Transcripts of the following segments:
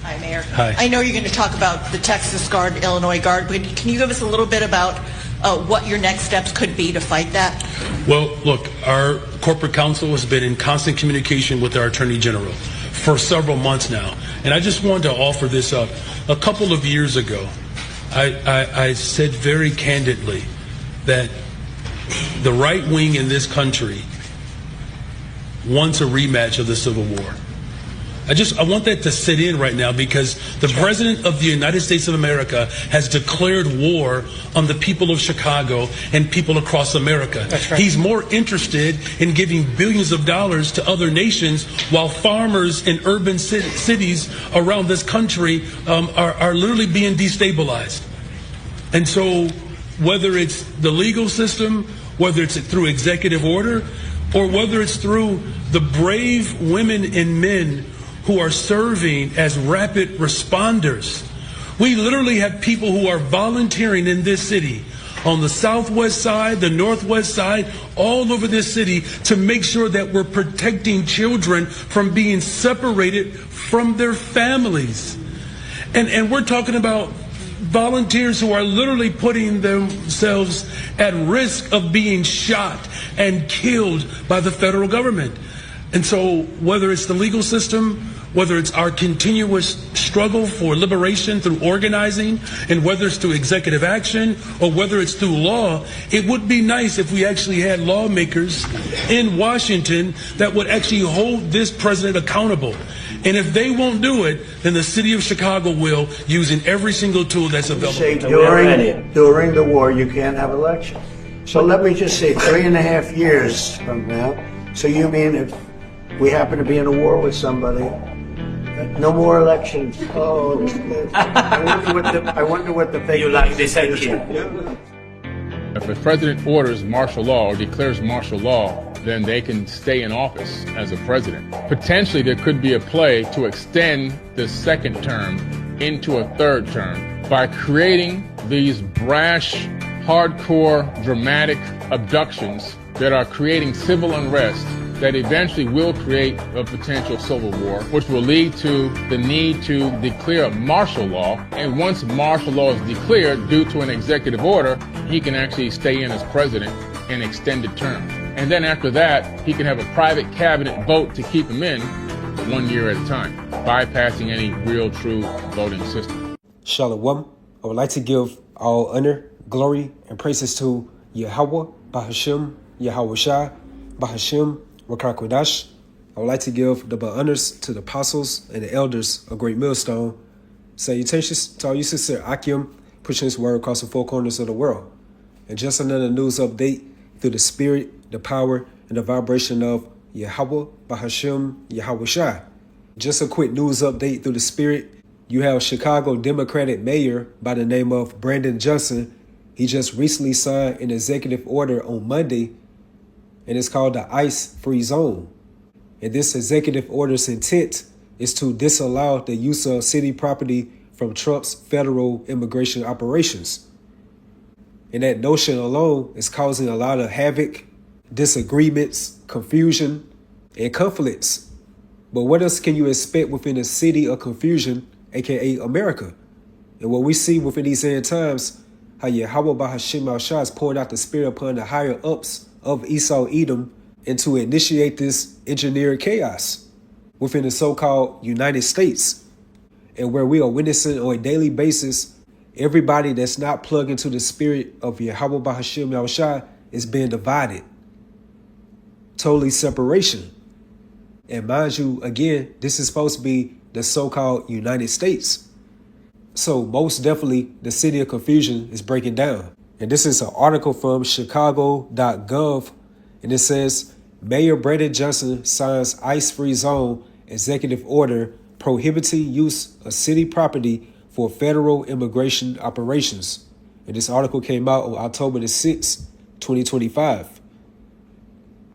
Hi, Mayor. Hi. I know you're going to talk about the Texas Guard, Illinois Guard, but can you give us a little bit about what your next steps could be to fight that? Well, look, our corporate counsel has been in constant communication with our Attorney General for several months now. And I just wanted to offer this up. A couple of years ago, I said very candidly that the right wing in this country wants a rematch of the Civil War. I want that to sit in right now, because the President of the United States of America has declared war on the people of Chicago and people across America. That's right. He's more interested in giving billions of dollars to other nations, while farmers in urban cities around this country are literally being destabilized. And so whether it's the legal system, whether it's through executive order, or whether it's through the brave women and men who are serving as rapid responders. We literally have people who are volunteering in this city, on the southwest side, the northwest side, all over this city, to make sure that we're protecting children from being separated from their families. And we're talking about volunteers who are literally putting themselves at risk of being shot and killed by the federal government. And so whether it's the legal system, whether it's our continuous struggle for liberation through organizing, and whether it's through executive action, or whether it's through law, it would be nice if we actually had lawmakers in Washington that would actually hold this president accountable. And if they won't do it, then the city of Chicago will, using every single tool that's available. Say during the war, you can't have elections. So let me just say 3.5 years from now. So you mean if we happen to be in a war with somebody, no more elections? Oh, I wonder what the fake. You like this idea? If a president orders martial law or declares martial law, then they can stay in office as a president. Potentially, there could be a play to extend the second term into a third term by creating these brash, hardcore, dramatic abductions that are creating civil unrest that eventually will create a potential civil war, which will lead to the need to declare martial law. And once martial law is declared due to an executive order, he can actually stay in as president an extended term. And then after that, he can have a private cabinet vote to keep him in 1 year at a time, bypassing any real, true voting system. Shalom. I would like to give all honor, glory, and praises to Yahweh, Bahashem, Yahweh Shai, Bahashem, Rakar Kodash. I would like to give the honors to the apostles and the elders of Great Millstone. Salutations to all you sincere Akim, pushing this word across the four corners of the world. And just another news update through the spirit, the power, and the vibration of Yahweh, Bahashem, Yahweh Shai. Just a quick news update through the spirit. You have Chicago Democratic Mayor by the name of Brandon Johnson. He just recently signed an executive order on Monday, and it's called the ICE-free zone. And this executive order's intent is to disallow the use of city property from Trump's federal immigration operations. And that notion alone is causing a lot of havoc, disagreements, confusion, and conflicts. But what else can you expect within a city of confusion, aka America? And what we see within these end times, how Yahweh Bahashem Al-Shah is pouring out the spirit upon the higher ups of Esau Edom, and to initiate this engineered chaos within the so-called United States, and where we are witnessing on a daily basis everybody that's not plugged into the spirit of Yahweh Bahashem Al-Shah is being divided. Totally separation. And mind you, again, this is supposed to be the so-called United States. So most definitely the city of confusion is breaking down. And this is an article from Chicago.gov, and it says, Mayor Brandon Johnson signs ICE-free zone executive order prohibiting use of city property for federal immigration operations. And this article came out on October the 6th, 2025.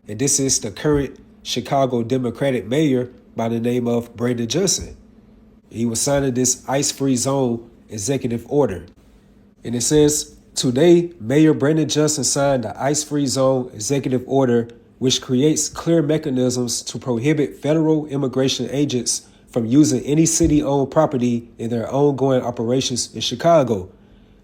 And this is the current Chicago Democratic Mayor by the name of Brandon Johnson. He was signing this ICE-free zone executive order. And it says, today, Mayor Brandon Johnson signed the ICE-free zone executive order, which creates clear mechanisms to prohibit federal immigration agents from using any city-owned property in their ongoing operations in Chicago.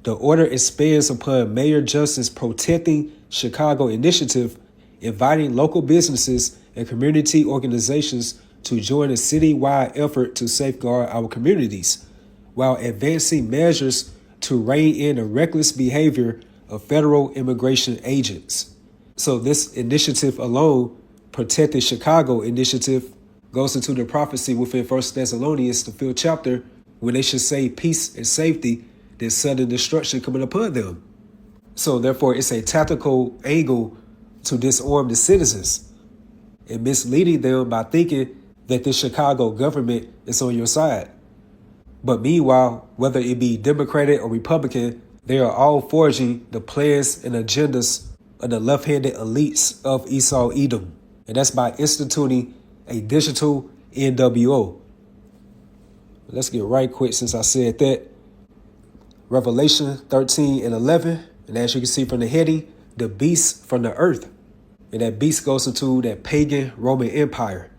The order expands upon Mayor Johnson's Protecting Chicago initiative, inviting local businesses and community organizations to join a citywide effort to safeguard our communities, while advancing measures to rein in the reckless behavior of federal immigration agents. So this initiative alone, Protecting Chicago initiative, goes into the prophecy within 1 Thessalonians, the 5th chapter, when they should say peace and safety, then sudden destruction coming upon them. So therefore, it's a tactical angle to disarm the citizens and misleading them by thinking that the Chicago government is on your side. But meanwhile, whether it be Democratic or Republican, they are all forging the plans and agendas of the left-handed elites of Esau Edom. And that's by instituting a digital NWO. Let's get right quick since I said that. Revelation 13 and 11. And as you can see from the heading, the beast from the earth. And that beast goes into that pagan Roman Empire,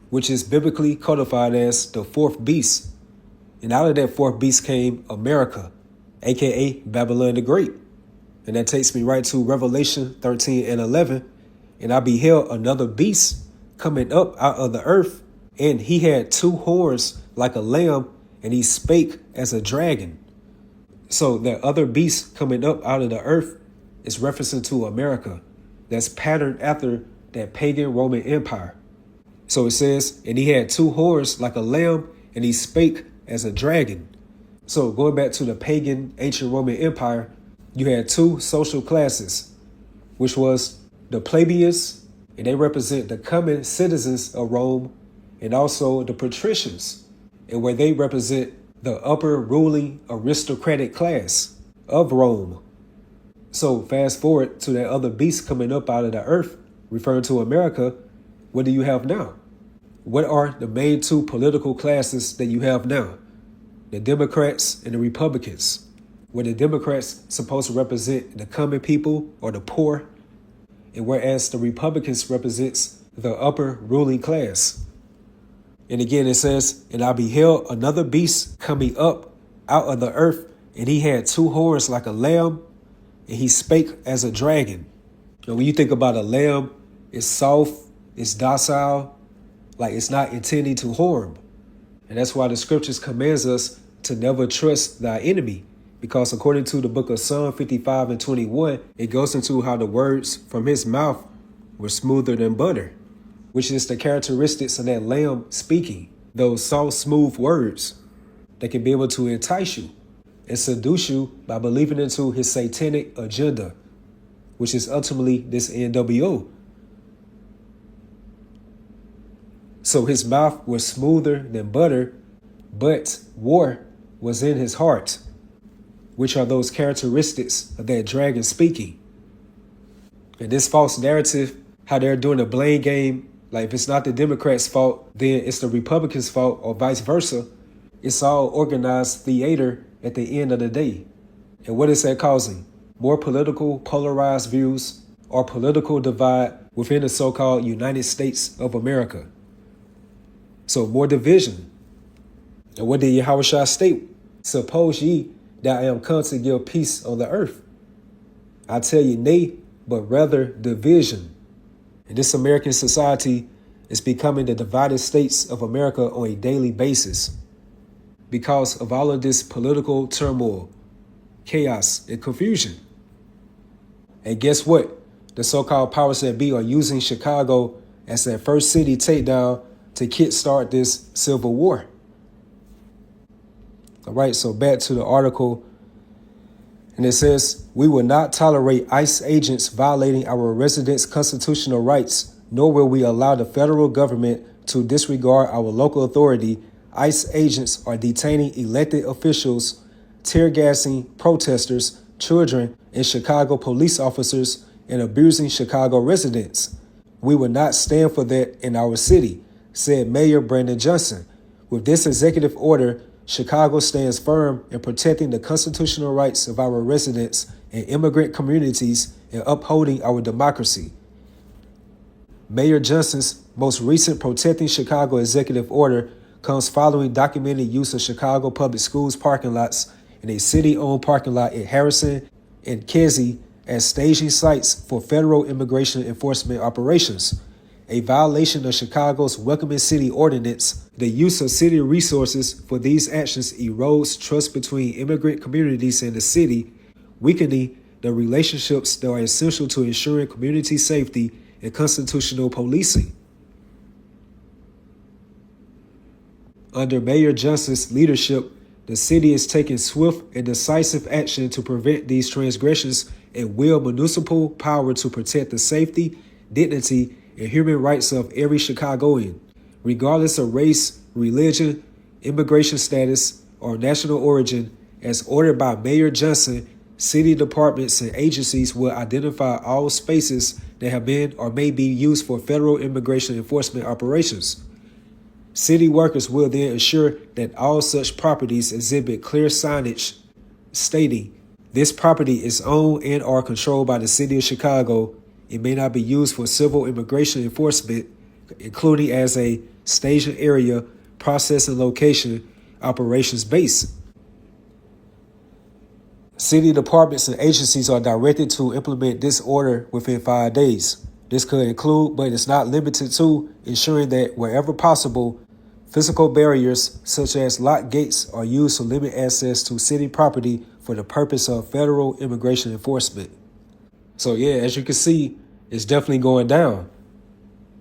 which is biblically codified as the fourth beast. And out of that fourth beast came America, aka Babylon the Great. And that takes me right to Revelation 13 and 11. And I beheld another beast coming up out of the earth, and he had two horns like a lamb, and he spake as a dragon. So that other beast coming up out of the earth is referencing to America. That's patterned after that pagan Roman Empire. So it says, and he had two horns like a lamb, and he spake as a dragon. So going back to the pagan ancient Roman Empire, you had two social classes, which was the plebeians, and they represent the common citizens of Rome, and also the patricians, and where they represent the upper ruling aristocratic class of Rome. So fast forward to that other beast coming up out of the earth, referring to America. What do you have now? What are the main two political classes that you have now? The Democrats and the Republicans, where the Democrats supposed to represent the common people or the poor, and whereas the Republicans represents the upper ruling class. And again, it says, and I beheld another beast coming up out of the earth, and he had two horns like a lamb, and he spake as a dragon. And when you think about a lamb, it's soft, it's docile, like it's not intending to harm. And that's why the scriptures commands us to never trust thy enemy. Because according to the book of Psalm 55 and 21, it goes into how the words from his mouth were smoother than butter, which is the characteristics of that lamb speaking. Those soft, smooth words that can be able to entice you and seduce you by believing into his satanic agenda, which is ultimately this NWO. So his mouth was smoother than butter, but war was in his heart, which are those characteristics of that dragon speaking. And this false narrative, how they're doing a blame game, like if it's not the Democrats' fault, then it's the Republicans' fault, or vice versa. It's all organized theater at the end of the day. And what is that causing? More political polarized views or political divide within the so-called United States of America. So more division. And what did Yahushua state? Suppose ye that I am come to give peace on the earth. I tell you, nay, but rather division. And this American society is becoming the divided states of America on a daily basis because of all of this political turmoil, chaos, and confusion. And guess what? The so-called powers that be are using Chicago as their first city takedown to kickstart this civil war. All right, so back to the article. And it says, we will not tolerate ICE agents violating our residents' constitutional rights, nor will we allow the federal government to disregard our local authority. ICE agents are detaining elected officials, tear gassing protesters, children, and Chicago police officers, and abusing Chicago residents. We will not stand for that in our city, said Mayor Brandon Johnson. With this executive order, Chicago stands firm in protecting the constitutional rights of our residents and immigrant communities and upholding our democracy. Mayor Johnson's most recent Protecting Chicago executive order comes following documented use of Chicago Public Schools parking lots and a city-owned parking lot in Harrison and Kedzie as staging sites for federal immigration enforcement operations. A violation of Chicago's Welcoming City Ordinance, the use of city resources for these actions erodes trust between immigrant communities and the city, weakening the relationships that are essential to ensuring community safety and constitutional policing. Under Mayor Johnson's leadership, the city is taking swift and decisive action to prevent these transgressions and wield municipal power to protect the safety, dignity, and human rights of every Chicagoan, regardless of race, religion, immigration status, or national origin. As ordered by Mayor Johnson, city departments and agencies will identify all spaces that have been or may be used for federal immigration enforcement operations. City workers will then ensure that all such properties exhibit clear signage stating, "This property is owned and or controlled by the City of Chicago. It may not be used for civil immigration enforcement, including as a staging area, processing location, operations base." City departments and agencies are directed to implement this order within 5 days. This could include, but is not limited to, ensuring that wherever possible, physical barriers such as locked gates are used to limit access to city property for the purpose of federal immigration enforcement. So yeah, as you can see, it's definitely going down.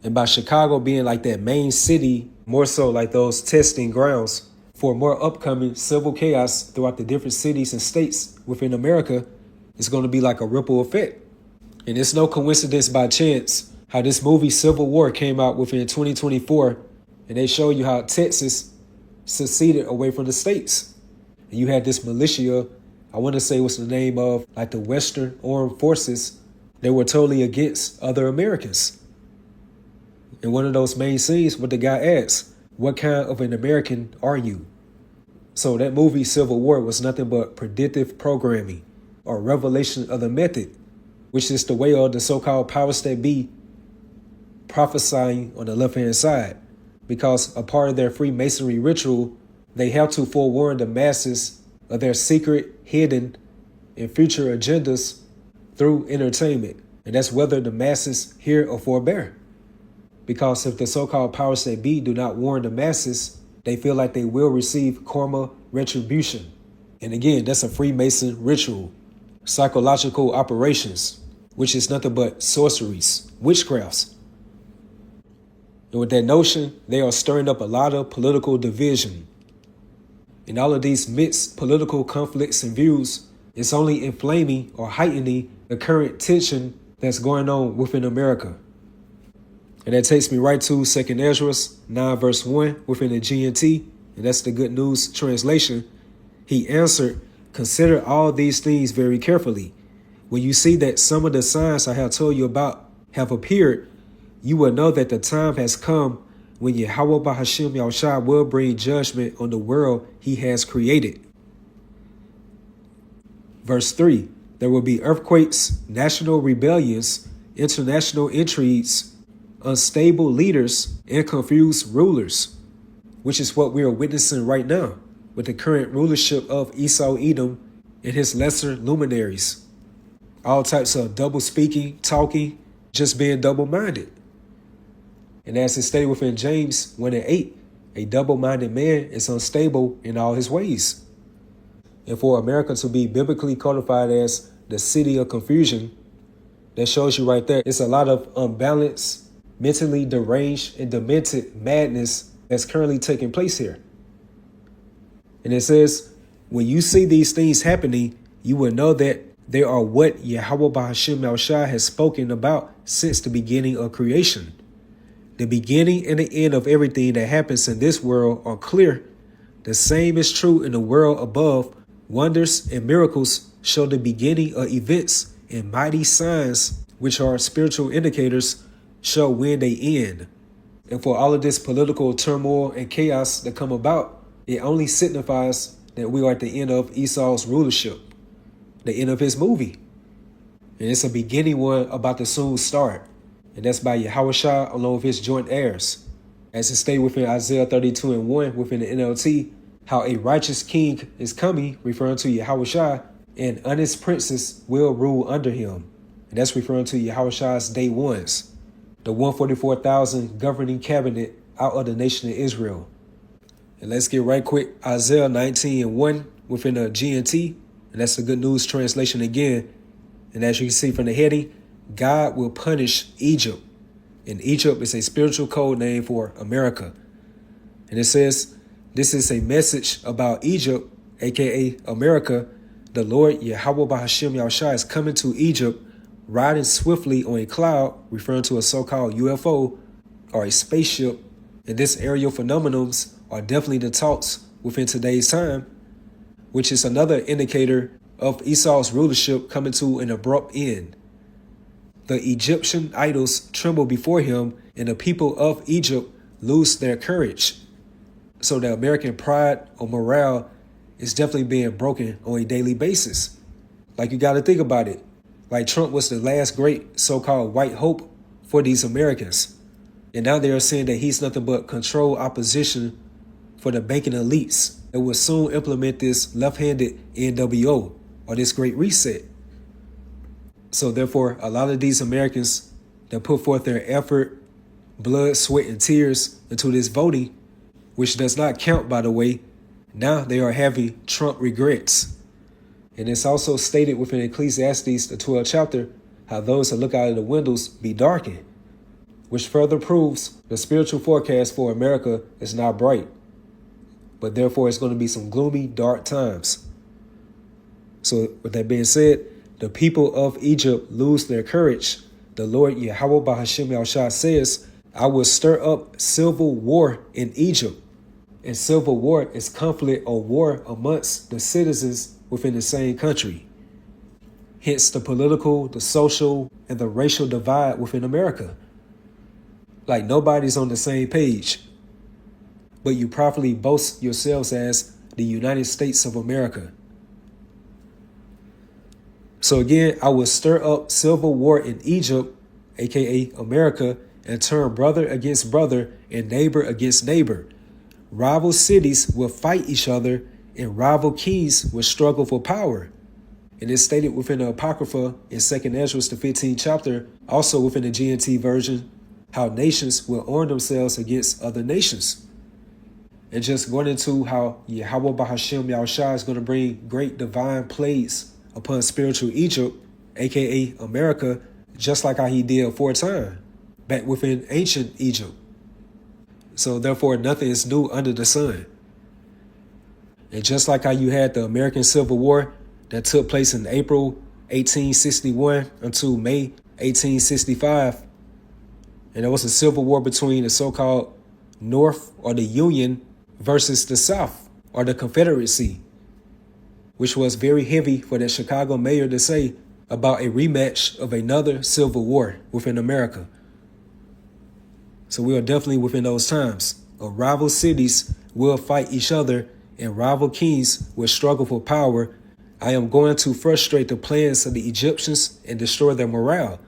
And by Chicago being like that main city, more so like those testing grounds for more upcoming civil chaos throughout the different cities and states within America, it's going to be like a ripple effect. And it's no coincidence by chance how this movie Civil War came out within 2024, and they show you how Texas seceded away from the states. And you had this militia, I want to say what's the name of, like the Western Armed Forces, they were totally against other Americans. In one of those main scenes, what the guy asks, "What kind of an American are you?" So that movie Civil War was nothing but predictive programming or revelation of the method, which is the way of the so-called powers that be prophesying on the left-hand side. Because a part of their Freemasonry ritual, they have to forewarn the masses of their secret, hidden, and future agendas through entertainment. And that's whether the masses hear or forbear. Because if the so-called powers that be do not warn the masses, they feel like they will receive karma retribution. And again, that's a Freemason ritual. Psychological operations, which is nothing but sorceries, witchcrafts. And with that notion, they are stirring up a lot of political division. And all of these mixed political conflicts and views is only inflaming or heightening the current tension that's going on within America. And that takes me right to 2 Ezra 9 verse 1 within the GNT, and that's the Good News translation. He answered, "Consider all these things very carefully. When you see that some of the signs I have told you about have appeared, you will know that the time has come when Yahweh Bahashim Yahushua will bring judgment on the world he has created." Verse 3, there will be earthquakes, national rebellions, international intrigues, unstable leaders, and confused rulers, which is what we are witnessing right now with the current rulership of Esau Edom and his lesser luminaries. All types of double speaking, talking, just being double-minded. And as it stated within James 1:8, a double-minded man is unstable in all his ways. And for America to be biblically codified as the city of confusion, that shows you right there, it's a lot of unbalanced, mentally deranged, and demented madness that's currently taking place here. And it says, when you see these things happening, you will know that they are what Yahweh Bahashim Yahushua has spoken about since the beginning of creation. The beginning and the end of everything that happens in this world are clear. The same is true in the world above. Wonders and miracles show the beginning of events, and mighty signs, which are spiritual indicators, show when they end. And for all of this political turmoil and chaos that come about, it only signifies that we are at the end of Esau's rulership, the end of his movie. And it's a beginning one about to soon start. And that's by Yahushua along with his joint heirs. As it stated within Isaiah 32:1 within the NLT, how a righteous king is coming, referring to Yahushua, and honest princes will rule under him. And that's referring to Yahushua's day ones, the 144,000 governing cabinet out of the nation of Israel. And let's get right quick, Isaiah 19:1 within the GNT, and that's the Good News translation again. And as you can see from the heading, God will punish Egypt. And Egypt is a spiritual code name for America. And it says, this is a message about Egypt, aka America. The Lord Yahweh Bahashim Yahushua is coming to Egypt, riding swiftly on a cloud, referring to a so-called UFO or a spaceship. And this aerial phenomenons are definitely the talks within today's time, which is another indicator of Esau's rulership coming to an abrupt end. The Egyptian idols tremble before him, and the people of Egypt lose their courage. So the American pride or morale is definitely being broken on a daily basis. Like, you got to think about it. Like, Trump was the last great so-called white hope for these Americans. And now they are saying that he's nothing but controlled opposition for the banking elites that will soon implement this left-handed NWO, or this Great Reset. So therefore, a lot of these Americans that put forth their effort, blood, sweat, and tears into this voting, which does not count, by the way, now they are having Trump regrets. And it's also stated within Ecclesiastes, the 12th chapter, how those that look out of the windows be darkened, which further proves the spiritual forecast for America is not bright, but therefore it's going to be some gloomy, dark times. So with that being said, the people of Egypt lose their courage. The Lord Yahweh Bahashim Yahushua says, I will stir up civil war in Egypt. And civil war is conflict or war amongst the citizens within the same country. Hence the political, the social, and the racial divide within America. Like, nobody's on the same page. But you properly boast yourselves as the United States of America. So again, I will stir up civil war in Egypt, aka America, and turn brother against brother and neighbor against neighbor. Rival cities will fight each other, and rival kings will struggle for power. And it's stated within the Apocrypha in 2nd Ezra, the 15th chapter, also within the GNT version, how nations will arm themselves against other nations. And just going into how Yahweh Bahashim Yahushua is going to bring great divine plagues upon spiritual Egypt, aka America, just like how he did aforetime, back within ancient Egypt. So therefore, nothing is new under the sun. And just like how you had the American Civil War that took place in April 1861 until May 1865, and there was a civil war between the so-called North, or the Union, versus the South, or the Confederacy, which was very heavy for that Chicago mayor to say about a rematch of another civil war within America. So we are definitely within those times. Rival cities will fight each other, and rival kings will struggle for power. I am going to frustrate the plans of the Egyptians and destroy their morale.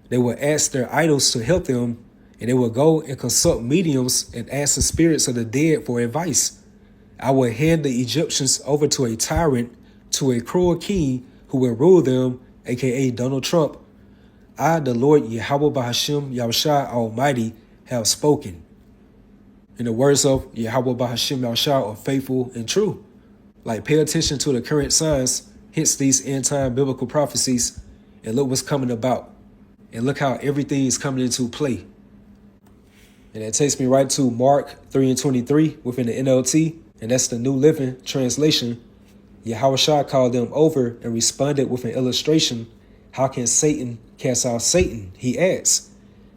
They will ask their idols to help them, and they will go and consult mediums and ask the spirits of the dead for advice. I will hand the Egyptians over to a tyrant, to a cruel king who will rule them, aka Donald Trump. I, the Lord Yahweh Bahashim Yahushua Almighty, have spoken. And the words of Yahweh Bahashim Yahushua are faithful and true. Like, pay attention to the current signs, hence these end-time biblical prophecies, and look what's coming about. And look how everything is coming into play. And that takes me right to Mark 3:23 within the NLT, and that's the New Living Translation. Yahushua called them over and responded with an illustration. How can Satan cast out Satan? He asks.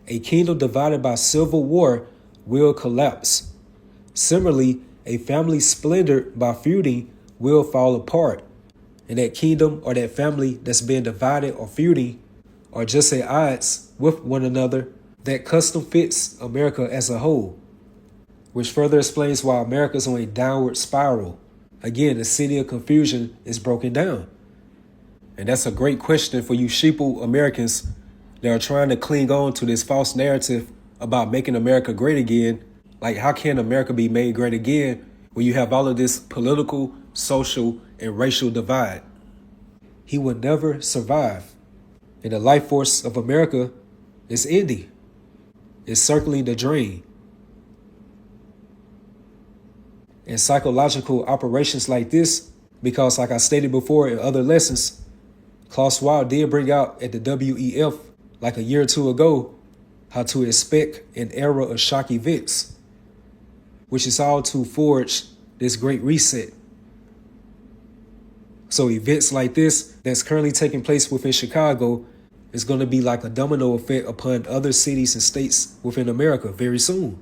A kingdom divided by civil war will collapse. Similarly, a family splintered by feuding will fall apart. And that kingdom or that family that's being divided or feuding are just at odds with one another. That custom fits America as a whole, which further explains why America's on a downward spiral. Again, the city of confusion is broken down. And that's a great question for you sheeple Americans that are trying to cling on to this false narrative about making America great again, Like, how can America be made great again when you have all of this political, social, and racial divide? He would never survive. And the life force of America is ending. It's circling the drain. And psychological operations like this, because like I stated before in other lessons, Klaus Schwab did bring out at the WEF like a year or two ago how to expect an era of shock events, which is all to forge this great reset. So events like this that's currently taking place within Chicago is going to be like a domino effect upon other cities and states within America very soon.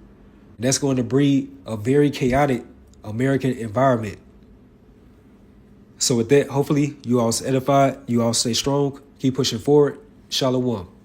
And that's going to breed a very chaotic American environment. So with that, hopefully you all stay edified, you all stay strong, keep pushing forward. Shalom.